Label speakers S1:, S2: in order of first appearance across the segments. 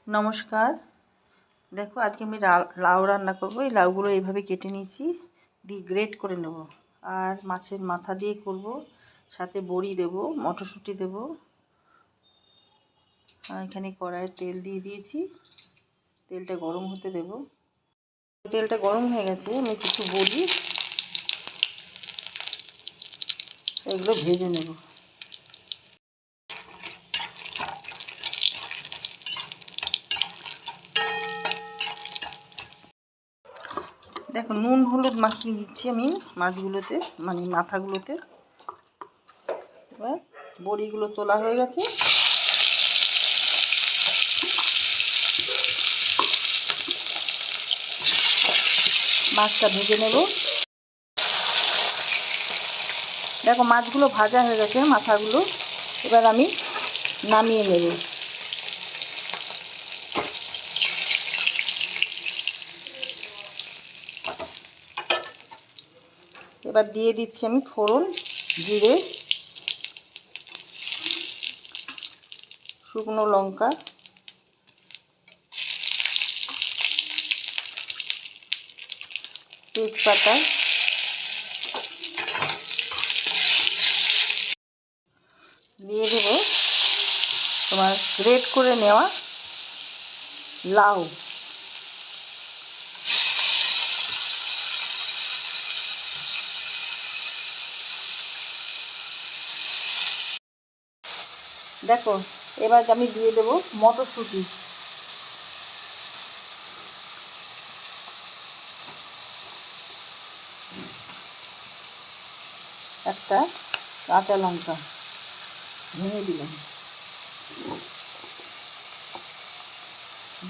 S1: নমস্কার। দেখো আজকে আমি লাউ রান্না করব। এই লাউগুলো এইভাবে কেটে নিয়েছি, দিয়ে গ্রেট করে নেব। আর মাছের মাথা দিয়ে করব, সাথে বড়ি দেব, মটরশুঁটি দেব। এখানে কড়াইয়ে তেল দিয়ে দিয়েছি, তেলটা গরম হতে দেব। তেলটা গরম হয়ে গেছে, আমি কিছু বড়ি এগুলো ভেজে নেব। দেখো নুন হলুদ মাখিয়ে দিচ্ছি আমি মাছগুলোতে, মানে মাথাগুলোতে। এবার বড়িগুলো তোলা হয়ে গেছে, মাছটা ভেজে নেব। দেখো মাছগুলো ভাজা হয়ে গেছে, মাথাগুলো। এবার আমি নামিয়ে নেব। এবার দিয়ে দিচ্ছি আমি ফোড়ন, জিরে, শুকনো লঙ্কা, তেজপাতা, দিয়ে দেব তোমার গ্রেট করে নেওয়া লাউ। দেখো এবার আমি দিয়ে দেব মটরশুঁটি, একটা কাঁচা লঙ্কা ভেঙে দিলাম,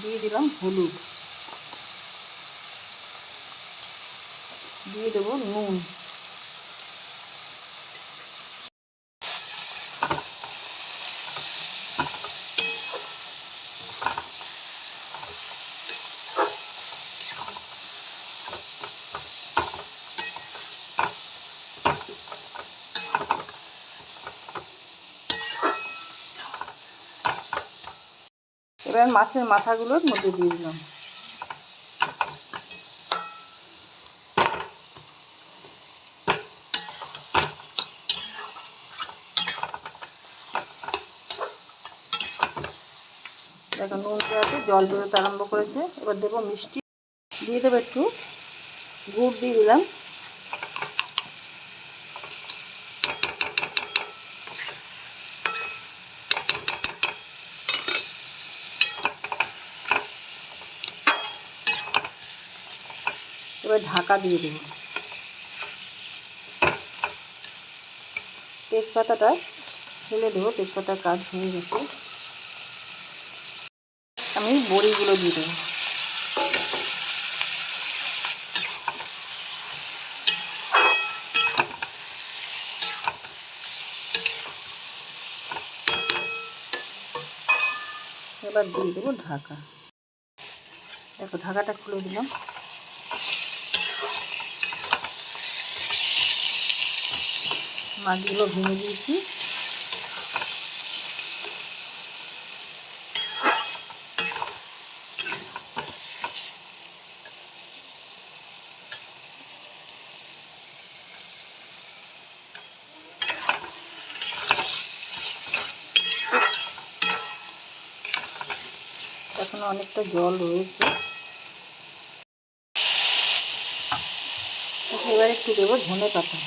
S1: দিয়ে দিলাম হলুদ, দিয়ে দেবো নুন। এবার মাছের মাথাগুলোর মধ্যে দিয়ে দিলাম। দেখো নুন দেওয়াতে জল বেরোতে আরম্ভ করেছে। এবার দেবো মিষ্টি, দিয়ে দেবো একটু গুড়, দিয়ে দিলাম। এবার ঢাকা দিয়ে দেবো। তেজপাতাটা ফেলে দেবো, তেজপাতার কাজ হয়ে গেছে। আমি বড়িগুলো দিয়ে দেবো। এবার দিয়ে দেবো ঢাকা। দেখো ঢাকাটা খুলে দিলাম। মাছগুলো ভেঙে দিয়েছি। এখনো অনেকটা জল রয়েছে। এবার একটু দেবো ধনে পাতা।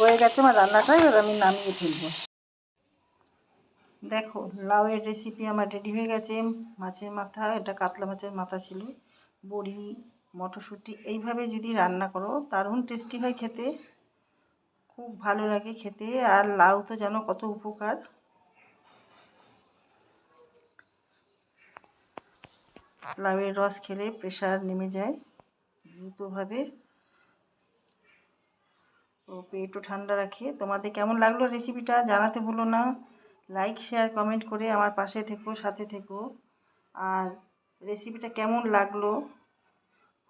S1: হয়ে গেছে আমার রান্নাটা, এবার আমি নামিয়ে ফেলবো। দেখো লাউয়ের রেসিপি আমার রেডি হয়ে গেছে। মাছের মাথা, এটা কাতলা মাছের মাথা ছিল। বড়ি, মটরশুঁটি এইভাবে যদি রান্না করো দারুণ টেস্টি হয় খেতে, খুব ভালো লাগে খেতে। আর লাউ তো জানো কত উপকার। লাউয়ের রস খেলে প্রেশার নেমে যায় দ্রুতভাবে, ও পেটও ঠান্ডা রাখে। তোমাদের কেমন লাগলো রেসিপিটা জানাতে ভুলো না। লাইক শেয়ার কমেন্ট করে আমার পাশে থেকো, সাথে থেকো। আর রেসিপিটা কেমন লাগলো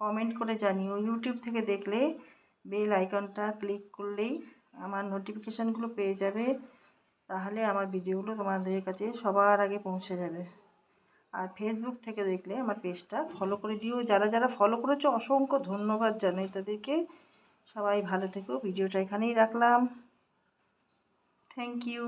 S1: কমেন্ট করে জানিও। ইউটিউব থেকে দেখলে বেল আইকনটা ক্লিক করলেই আমার নোটিফিকেশানগুলো পেয়ে যাবে, তাহলে আমার ভিডিওগুলো তোমাদের কাছে সবার আগে পৌঁছে যাবে। আর ফেসবুক থেকে দেখলে আমার পেজটা ফলো করে দিও। যারা যারা ফলো করেছো অসংখ্য ধন্যবাদ জানাই তাদেরকে। সবাই ভালো থেকো। ভিডিওটা এখানেই রাখলাম। Thank you.